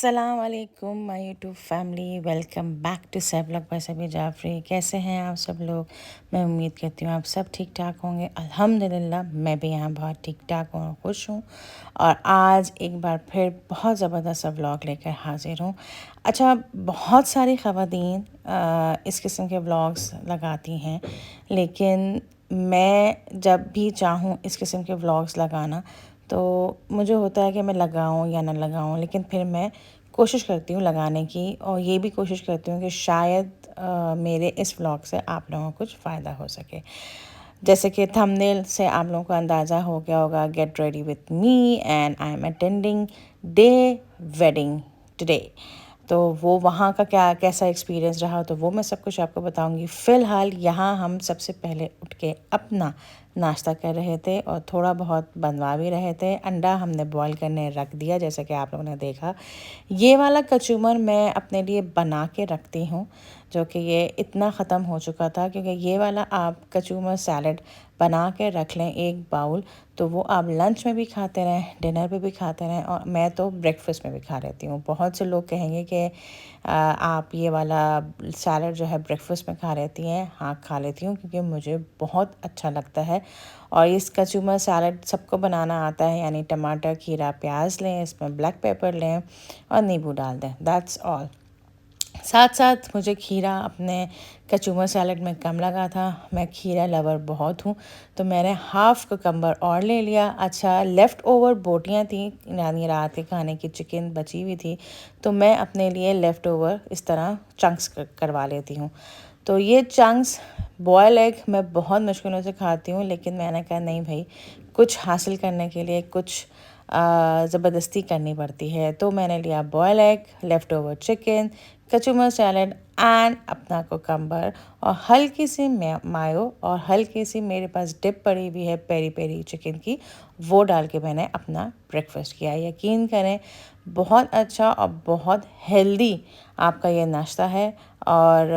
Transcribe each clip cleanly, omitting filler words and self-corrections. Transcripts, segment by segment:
अस्सलाम वालेकुम my YouTube family, welcome back to सेवलॉग बाय सबी जाफरी। कैसे हैं आप सब लोग? मैं उम्मीद करती हूँ आप सब ठीक ठाक होंगे। अल्हम्दुलिल्लाह मैं भी यहाँ बहुत ठीक ठाक हूँ और खुश हूँ। और आज एक बार फिर बहुत ज़बरदस्त सा व्लॉग लेकर हाजिर हूँ। अच्छा, बहुत सारी ख़वातीन इस किस्म के व्लॉग्स लगाती हैं, लेकिन मैं जब भी चाहूँ इस किस्म के व्लॉग्स लगाना तो मुझे होता है कि मैं लगाऊं या ना लगाऊं, लेकिन फिर मैं कोशिश करती हूँ लगाने की, और ये भी कोशिश करती हूँ कि शायद मेरे इस व्लॉग से आप लोगों को कुछ फ़ायदा हो सके। जैसे कि थंबनेल से आप लोगों को अंदाज़ा हो गया होगा, get ready with me and I am attending day wedding today. तो वो वहाँ का क्या कैसा एक्सपीरियंस रहा, तो वो मैं सब कुछ आपको बताऊंगी। फ़िलहाल यहाँ हम सबसे पहले उठ के अपना नाश्ता कर रहे थे और थोड़ा बहुत बनवा भी रहे थे। अंडा हमने बॉईल करने रख दिया, जैसा कि आप लोगों ने देखा। ये वाला कचूमर मैं अपने लिए बना के रखती हूँ, जो कि ये इतना ख़त्म हो चुका था, क्योंकि ये वाला आप कचूमर सैलड बना के रख लें एक बाउल, तो वो आप लंच में भी खाते रहें, डिनर पे भी खाते रहें, और मैं तो ब्रेकफास्ट में भी खा लेती हूँ। बहुत से लोग कहेंगे कि आप ये वाला सैलड जो है ब्रेकफास्ट में खा लेती हैं। हाँ, खा लेती हूँ, क्योंकि मुझे बहुत अच्छा लगता है। और इस कचूमर सैलड सबको बनाना आता है, यानी टमाटर, खीरा, प्याज लें, इसमें ब्लैक पेपर लें और नींबू डाल दें, दैट्स ऑल। साथ साथ मुझे खीरा अपने कचूमर सैलड में कम लगा था। मैं खीरा लवर बहुत हूँ, तो मैंने हाफ़ कुकम्बर और ले लिया। अच्छा, लेफ़्ट ओवर बोटियाँ थी, यानी रात के खाने की चिकन बची हुई थी, तो मैं अपने लिए लेफ़्ट ओवर इस तरह चंक्स करवा लेती हूँ। तो ये चंक्स बॉयल एग मैं बहुत मुश्किलों से खाती हूँ, लेकिन मैंने कहा नहीं भाई, कुछ हासिल करने के लिए कुछ ज़बरदस्ती करनी पड़ती है। तो मैंने लिया boil egg, leftover chicken, kachumber salad and अपना कुकम्बर और हल्की सी मायो, और हल्की सी मेरे पास डिप पड़ी हुई है पेरी पेरी चिकन की, वो डाल के मैंने अपना ब्रेकफास्ट किया। यकीन करें, बहुत अच्छा और बहुत हेल्दी आपका ये नाश्ता है। और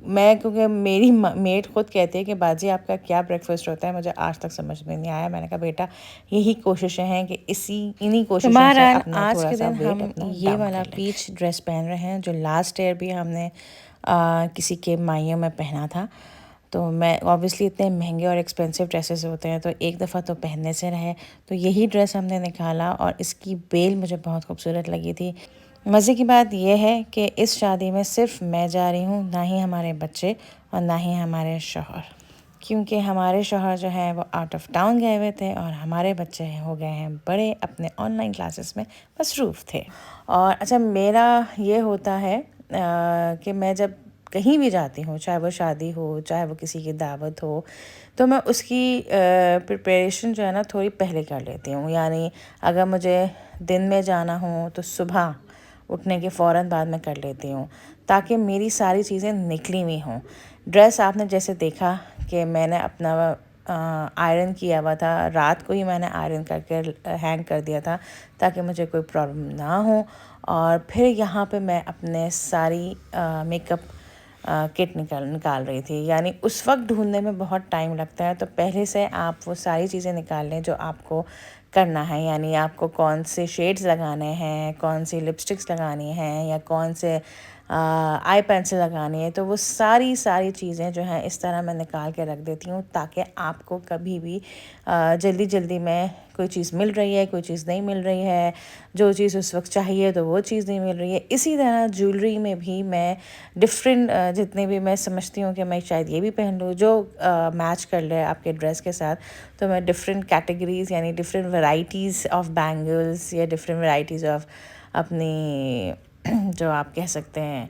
मैं, क्योंकि मेरी मेट खुद कहती है कि बाजी आपका क्या ब्रेकफास्ट होता है, मुझे आज तक समझ में नहीं आया। मैंने कहा बेटा, यही कोशिशें हैं कि इन्हीं कोशिशों से अपना आज थोड़ा के सा दिन वेट हम अपना ये डाउन वाला कर लें। पीच ड्रेस पहन रहे हैं, जो लास्ट ईयर भी हमने किसी के माइयों में पहना था। तो मैं ऑब्वियसली, इतने महंगे और एक्सपेंसिव ड्रेसेस होते हैं, तो एक दफ़ा तो पहनने से रहे, तो यही ड्रेस हमने निकाला, और इसकी बेल मुझे बहुत खूबसूरत लगी थी। मज़े की बात यह है कि इस शादी में सिर्फ मैं जा रही हूँ, ना ही हमारे बच्चे और ना ही हमारे शौहर, क्योंकि हमारे शौहर जो है वो आउट ऑफ टाउन गए हुए थे, और हमारे बच्चे हो गए हैं बड़े, अपने ऑनलाइन क्लासेस में मसरूफ़ थे। और अच्छा, मेरा ये होता है कि मैं जब कहीं भी जाती हूँ, चाहे वो शादी हो, चाहे वो किसी की दावत हो, तो मैं उसकी प्रिपरेशन जो है ना थोड़ी पहले कर लेती हूँ। यानी अगर मुझे दिन में जाना हो तो सुबह उठने के फ़ौरन बाद में कर लेती हूँ, ताकि मेरी सारी चीज़ें निकली हुई हों। ड्रेस आपने जैसे देखा कि मैंने अपना आयरन किया हुआ था, रात को ही मैंने आयरन करके हैंग कर दिया था, ताकि मुझे कोई प्रॉब्लम ना हो। और फिर यहाँ पे मैं अपने सारी मेकअप किट निकाल रही थी। यानी उस वक्त ढूंढने में बहुत टाइम लगता है, तो पहले से आप वो सारी चीज़ें निकाल लें जो आपको करना है। यानी आपको कौन से शेड्स लगाने हैं, कौन सी लिपस्टिक्स लगानी हैं, या कौन से आई पेंसिल लगानी है, तो वो सारी चीज़ें जो हैं इस तरह मैं निकाल के रख देती हूँ, ताकि आपको कभी भी जल्दी जल्दी में कोई चीज़ मिल रही है, कोई चीज़ नहीं मिल रही है, जो चीज़ उस वक्त चाहिए तो वो चीज़ नहीं मिल रही है। इसी तरह ज्वेलरी में भी मैं डिफरेंट, जितने भी मैं समझती हूँ कि मैं शायद ये भी पहन लूँ जो मैच कर ले आपके ड्रेस के साथ, तो मैं डिफरेंट कैटेगरीज़, यानी डिफरेंट वैरायटीज़ ऑफ बैंगल्स, या डिफरेंट वैरायटीज़ ऑफ अपनी जो आप कह सकते हैं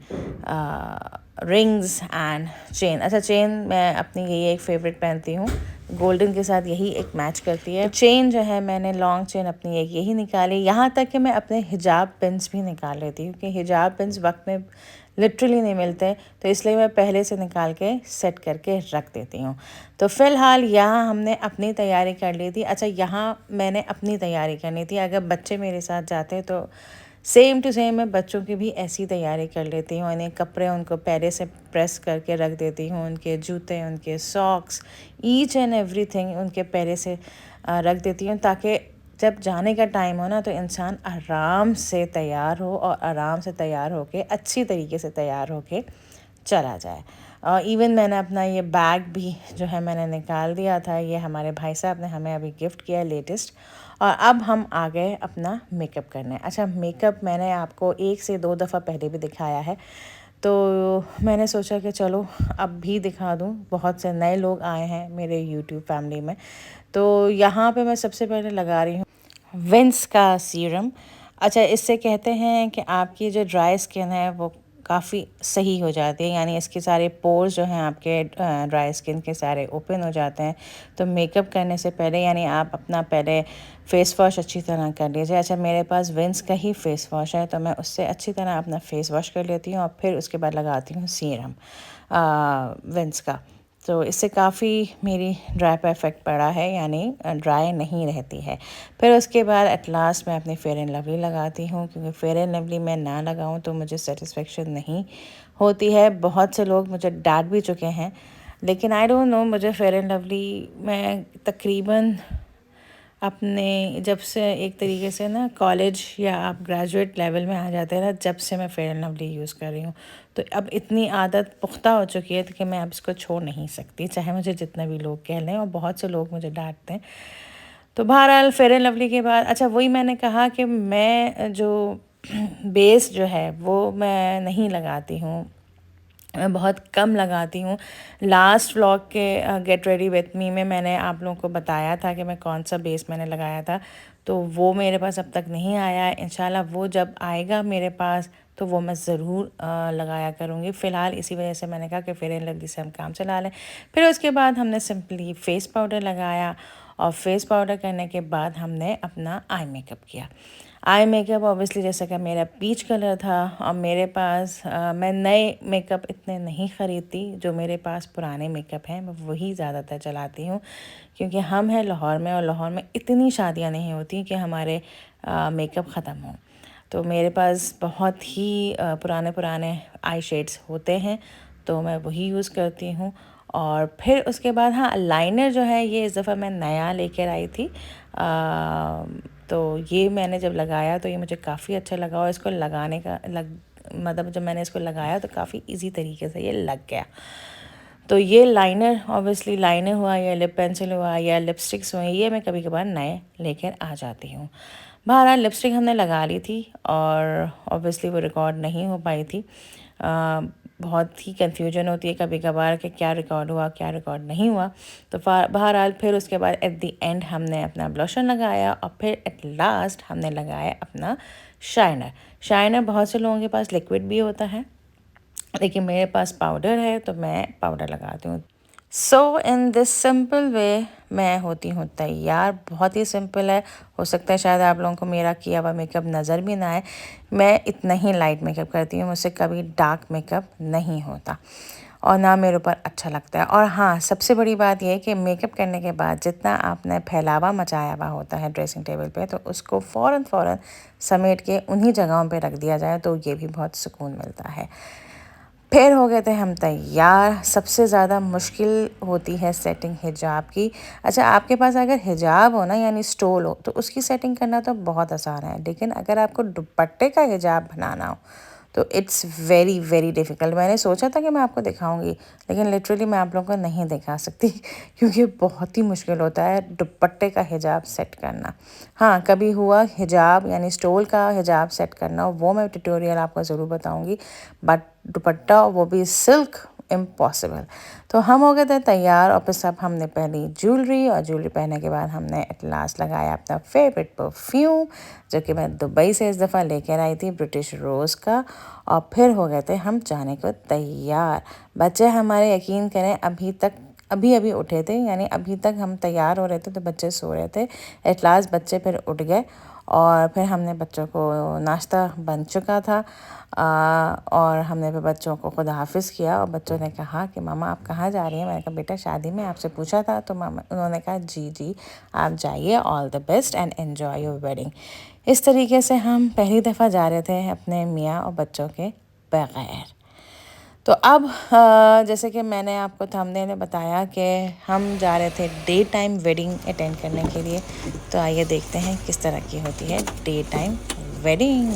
रिंग्स एंड चेन। अच्छा, चेन मैं अपनी यही एक फ़ेवरेट पहनती हूँ, गोल्डन के साथ यही एक मैच करती है। तो चेन जो है, मैंने लॉन्ग चेन अपनी एक यही निकाली। यहाँ तक कि मैं अपने हिजाब पिन्स भी निकाल लेती हूँ, क्योंकि हिजाब पिन्स वक्त में लिटरली नहीं मिलते, तो इसलिए मैं पहले से निकाल के सेट करके रख देती हूँ। तो फ़िलहाल यहाँ हमने अपनी तैयारी कर ली थी। अच्छा, यहाँ मैंने अपनी तैयारी करनी थी, अगर बच्चे मेरे साथ जाते तो सेम टू सेम मैं बच्चों की भी ऐसी तैयारी कर लेती हूँ। यानी कपड़े उनको पहले से प्रेस करके रख देती हूँ, उनके जूते, उनके सॉक्स, ईच एंड एवरीथिंग उनके पहले से रख देती हूँ, ताकि जब जाने का टाइम हो ना तो इंसान आराम से तैयार हो और आराम से तैयार होके अच्छी तरीके से तैयार होके चला जाए। और इवन मैंने अपना ये बैग भी जो है मैंने निकाल दिया था, ये हमारे भाई साहब ने हमें अभी गिफ्ट किया लेटेस्ट। और अब हम आ गए अपना मेकअप करने। अच्छा, मेकअप मैंने आपको 1 से 2 दफ़ा पहले भी दिखाया है, तो मैंने सोचा कि चलो अब भी दिखा दूँ। बहुत से नए लोग आए हैं मेरे यूट्यूब फैमिली में, तो यहाँ पे मैं सबसे पहले लगा रही हूँ विंस का सीरम। अच्छा, इससे कहते हैं कि आपकी जो ड्राई स्किन है वो काफ़ी सही हो जाती है, यानी इसके सारे पोर्स जो हैं आपके ड्राई स्किन के सारे ओपन हो जाते हैं। तो मेकअप करने से पहले यानी आप अपना पहले फ़ेस वॉश अच्छी तरह कर लीजिए। अच्छा, मेरे पास विंस का ही फ़ेस वॉश है, तो मैं उससे अच्छी तरह अपना फ़ेस वॉश कर लेती हूँ और फिर उसके बाद लगाती हूँ सीरम विंस का। तो इससे काफ़ी मेरी ड्राई पे इफ़ेक्ट पड़ा है, यानी ड्राई नहीं रहती है। फिर उसके बाद एट लास्ट मैं अपनी फेयर एंड लवली लगाती हूँ, क्योंकि फेयर एंड लवली मैं ना लगाऊँ तो मुझे सेटिस्फेक्शन नहीं होती है। बहुत से लोग मुझे डांट भी चुके हैं, लेकिन आई डोंट नो, मुझे फेयर एंड लवली मैं तकरीबन अपने जब से एक तरीके से ना कॉलेज या आप ग्रेजुएट लेवल में आ जाते हैं ना, जब से मैं फेयर एंड लवली यूज़ कर रही हूँ, तो अब इतनी आदत पुख्ता हो चुकी है कि मैं अब इसको छोड़ नहीं सकती, चाहे मुझे जितने भी लोग कह लें। और बहुत से लोग मुझे डांटते हैं। तो बहरहाल फेयर एंड लवली के बाद, अच्छा वही मैंने कहा कि मैं जो बेस जो है वो मैं नहीं लगाती हूँ, मैं बहुत कम लगाती हूँ। लास्ट व्लॉग के गेट रेडी विथ मी में मैंने आप लोगों को बताया था कि मैं कौन सा बेस मैंने लगाया था, तो वो मेरे पास अब तक नहीं आया है। इंशाल्लाह वो जब आएगा मेरे पास तो वो मैं ज़रूर लगाया करूँगी। फ़िलहाल इसी वजह से मैंने कहा कि फेयर एंड लवली से हम काम चला लें। फिर उसके बाद हमने सिंपली फ़ेस पाउडर लगाया, और फेस पाउडर करने के बाद हमने अपना आई मेकअप किया। आई मेकअप ऑब्वियसली जैसा कि मेरा पीच कलर था, और मेरे पास मैं नए मेकअप इतने नहीं ख़रीदती, जो मेरे पास पुराने मेकअप हैं मैं वही ज़्यादातर चलाती हूँ, क्योंकि हम हैं लाहौर में, और लाहौर में इतनी शादियाँ नहीं होती कि हमारे मेकअप ख़त्म हों। तो मेरे पास बहुत ही पुराने पुराने आई शेड्स होते हैं, तो मैं वही यूज़ करती हूँ। और फिर उसके बाद हाँ, लाइनर जो है ये इस दफ़ा मैं नया लेकर आई थी। तो ये मैंने जब लगाया तो ये मुझे काफ़ी अच्छा लगा, और इसको लगाने का मतलब जब मैंने इसको लगाया तो काफ़ी इजी तरीके से ये लग गया। तो ये लाइनर ऑब्वियसली लाइनर हुआ या लिप पेंसिल हुआ या लिपस्टिक्स हुए, ये मैं कभी कभार नए लेकर आ जाती हूँ। बहरहाल लिपस्टिक हमने लगा ली थी, और ऑब्वियसली वो रिकॉर्ड नहीं हो पाई थी। बहुत ही कन्फ्यूजन होती है कभी कभार कि क्या रिकॉर्ड हुआ क्या रिकॉर्ड नहीं हुआ। तो बहरहाल फिर उसके बाद एट द एंड हमने अपना ब्लशर लगाया, और फिर एट लास्ट हमने लगाया अपना शाइनर। शाइनर बहुत से लोगों के पास लिक्विड भी होता है, लेकिन मेरे पास पाउडर है, तो मैं पाउडर लगाती हूँ। सो इन दिस सिंपल वे मैं होती हूँ तैयार। बहुत ही सिंपल है, हो सकता है शायद आप लोगों को मेरा किया हुआ मेकअप नज़र भी ना आए। मैं इतना ही लाइट मेकअप करती हूँ, मुझसे कभी डार्क मेकअप नहीं होता, और ना मेरे ऊपर अच्छा लगता है। और हाँ, सबसे बड़ी बात यह है कि मेकअप करने के बाद जितना आपने फैलावा मचाया हुआ होता है ड्रेसिंग टेबल पे, तो उसको फ़ौरन समेट के उन्हीं जगहों पे रख दिया जाए, तो ये भी बहुत सुकून मिलता है। फिर हो गए थे हम तैयार। सबसे ज़्यादा मुश्किल होती है सेटिंग हिजाब की। अच्छा, आपके पास अगर हिजाब हो ना, यानी स्टोल हो, तो उसकी सेटिंग करना तो बहुत आसान है, लेकिन अगर आपको दुपट्टे का हिजाब बनाना हो तो इट्स वेरी वेरी डिफ़िकल्ट। मैंने सोचा था कि मैं आपको दिखाऊंगी, लेकिन लिटरली मैं आप लोगों को नहीं दिखा सकती क्योंकि बहुत ही मुश्किल होता है दुपट्टे का हिजाब सेट करना। हाँ, कभी हुआ हिजाब यानी स्टोल का हिजाब सेट करना, वो मैं ट्यूटोरियल आपको ज़रूर बताऊंगी, बट दुपट्टा वो भी सिल्क, इम्पॉसिबल। तो हम हो गए थे तैयार, और फिर सब हमने पहनी ज्वेलरी, और ज्वेलरी पहनने के बाद हमने एट लास्ट लगाया अपना फेवरेट परफ्यूम, जो कि मैं दुबई से इस दफ़ा लेकर आई थी, ब्रिटिश रोज़ का। और फिर हो गए थे हम जाने को तैयार। बच्चे हमारे यकीन करें अभी अभी उठे थे, यानी अभी तक हम तैयार हो रहे थे तो बच्चे सो रहे थे। एट लास्ट बच्चे फिर उठ गए, और फिर हमने बच्चों को नाश्ता बन चुका था, और हमने फिर बच्चों को खुदा हाफिज़ किया। और बच्चों ने कहा कि मामा आप कहाँ जा रही हैं? मैंने कहा बेटा शादी में आपसे पूछा था, तो मामा उन्होंने कहा जी जी आप जाइए, all the best and enjoy your wedding. इस तरीके से हम पहली दफ़ा जा रहे थे अपने मियाँ और बच्चों के बगैर। तो अब जैसे कि मैंने आपको थंबनेल में बताया कि हम जा रहे थे डे टाइम वेडिंग अटेंड करने के लिए। तो आइए देखते हैं किस तरह की होती है डे टाइम वेडिंग।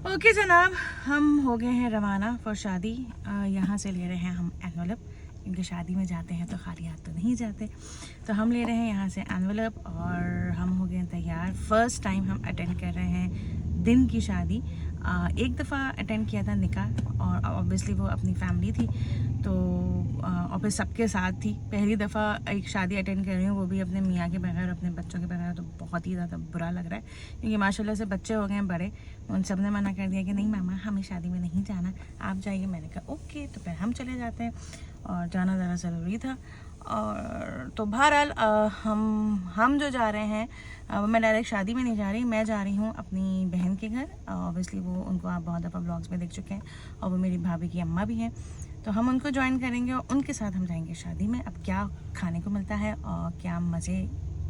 ओके जनाब, हम हो गए हैं रवाना फॉर शादी। यहाँ से ले रहे हैं हम एनवलप, क्योंकि शादी में जाते हैं तो खाली हाथ तो नहीं जाते। तो हम ले रहे हैं यहाँ से एनवलप और हम हो गए तैयार। फर्स्ट टाइम हम अटेंड कर रहे हैं दिन की शादी। एक दफ़ा अटेंड किया था निकाह और ऑब्वियसली वो अपनी फैमिली थी तो और फिर सबके साथ थी। पहली दफ़ा एक शादी अटेंड कर रही हूँ, वो भी अपने मियाँ के बगैर, अपने बच्चों के बगैर। तो बहुत ही ज़्यादा बुरा लग रहा है, क्योंकि माशाल्लाह से बच्चे हो गए हैं बड़े। उन सब ने मना कर दिया कि नहीं मामा हमें शादी में नहीं जाना, आप जाइए। मैंने कहा ओके, तो फिर हम चले जाते हैं और जाना ज़रा ज़रूरी था। और तो बहरहाल हम जो जा रहे हैं मैं डायरेक्ट शादी में नहीं जा रही, मैं जा रही हूँ अपनी बहन के घर। ऑब्वियसली वो उनको आप बहुत दफ़ा ब्लॉग्स में देख चुके हैं और वो मेरी भाभी की अम्मा भी हैं। तो हम उनको ज्वाइन करेंगे और उनके साथ हम जाएंगे शादी में। अब क्या खाने को मिलता है और क्या मज़े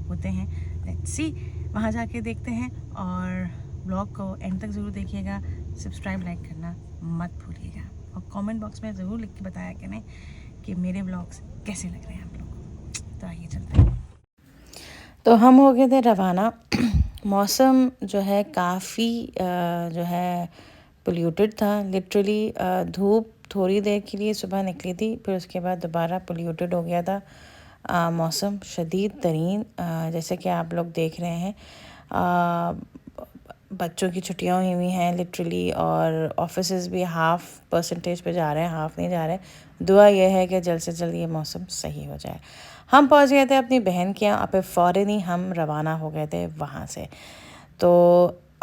होते हैं, लेट्स सी, वहाँ जाके देखते हैं। और ब्लॉग को एंड तक ज़रूर देखिएगा, सब्सक्राइब लाइक करना मत भूलिएगा और कमेंट बॉक्स में ज़रूर लिख के बताया कि नहीं कि मेरे ब्लॉग्स कैसे लग रहे हैं आप लोगों को। तो आइए चलते हैं। तो हम हो गए थे रवाना। मौसम जो है काफ़ी जो है पोल्यूटेड था। लिटरली धूप थोड़ी देर के लिए सुबह निकली थी, फिर उसके बाद दोबारा पोल्यूटेड हो गया था मौसम शदीद तरीन। जैसे कि आप लोग देख रहे हैं, बच्चों की छुट्टियां हुई हैं लिटरली, और ऑफिसेज भी हाफ़ परसेंटेज पे जा रहे हैं, हाफ़ नहीं जा रहे। दुआ यह है कि जल्द से जल्द ये मौसम सही हो जाए। हम पहुंच गए थे अपनी बहन के यहाँ, फिर फ़ौरन ही हम रवाना हो गए थे वहाँ से। तो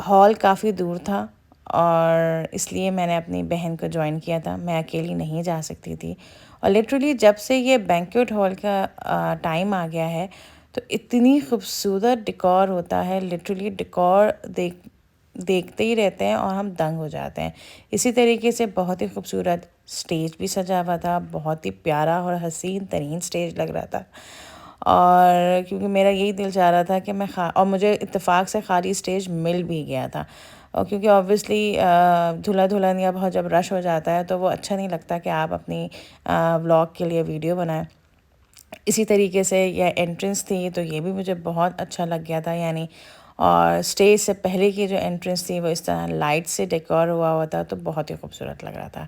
हॉल काफ़ी दूर था और इसलिए मैंने अपनी बहन को ज्वाइन किया था, मैं अकेली नहीं जा सकती थी। और लिटरली जब से ये बैंक्वेट हॉल का टाइम आ गया है तो इतनी खूबसूरत डेकोर होता है, लिटरली डेकोर देखते ही रहते हैं और हम दंग हो जाते हैं। इसी तरीके से बहुत ही खूबसूरत स्टेज भी सजा हुआ था, बहुत ही प्यारा और हसीन तरीन स्टेज लग रहा था। और क्योंकि मेरा यही दिल चाह रहा था कि और मुझे इत्तेफाक से खाली स्टेज मिल भी गया था। और क्योंकि ऑब्वियसली दूल्हा दुल्हन या बहुत जब रश हो जाता है तो वो अच्छा नहीं लगता कि आप अपनी व्लॉग के लिए वीडियो बनाएं। इसी तरीके से यह एंट्रेंस थी तो ये भी मुझे बहुत अच्छा लग गया था, यानी। और स्टेज से पहले की जो एंट्रेंस थी वो इस तरह लाइट से डेकोर हुआ था, तो बहुत ही खूबसूरत लग रहा था।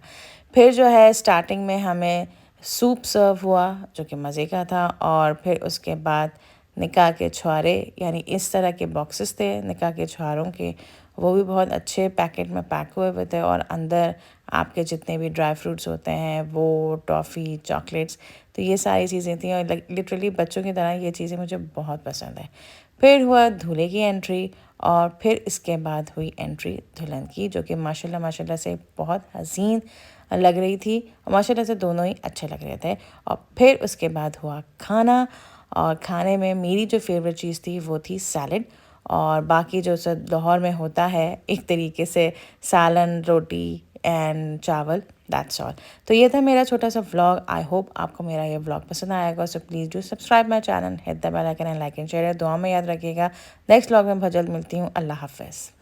फिर जो है स्टार्टिंग में हमें सूप सर्व हुआ जो कि मज़े का था, और फिर उसके बाद निकाह के छुआरे, यानी इस तरह के बॉक्सेस थे निकाह के छुआरों के, वो भी बहुत अच्छे पैकेट में पैक हुए थे। और अंदर आपके जितने भी ड्राई फ्रूट्स होते हैं, वो टॉफ़ी, चॉकलेट्स, तो ये सारी चीज़ें थी। और लिटरली बच्चों की तरह ये चीज़ें मुझे बहुत पसंद है। फिर हुआ दूल्हे की एंट्री और फिर इसके बाद हुई एंट्री दुल्हन की, जो कि माशाल्लाह माशाल्लाह से बहुत हसीन लग रही थी और माशाल्लाह से दोनों ही अच्छे लग रहे थे। और फिर उसके बाद हुआ खाना, और खाने में मेरी जो फेवरेट चीज़ थी वो थी सैलड, और बाकी जो सब लाहौर में होता है एक तरीके से सालन, रोटी एंड चावल, दैट्स ऑल। तो ये था मेरा छोटा सा व्लॉग। आई होप आपको मेरा ये व्लॉग पसंद आएगा। So please do subscribe my channel, hit the bell icon and like and share. दुआ में याद रखिएगा। नेक्स्ट व्लॉग में बहुत जल्द मिलती हूँ। अल्लाह हाफ़िज़।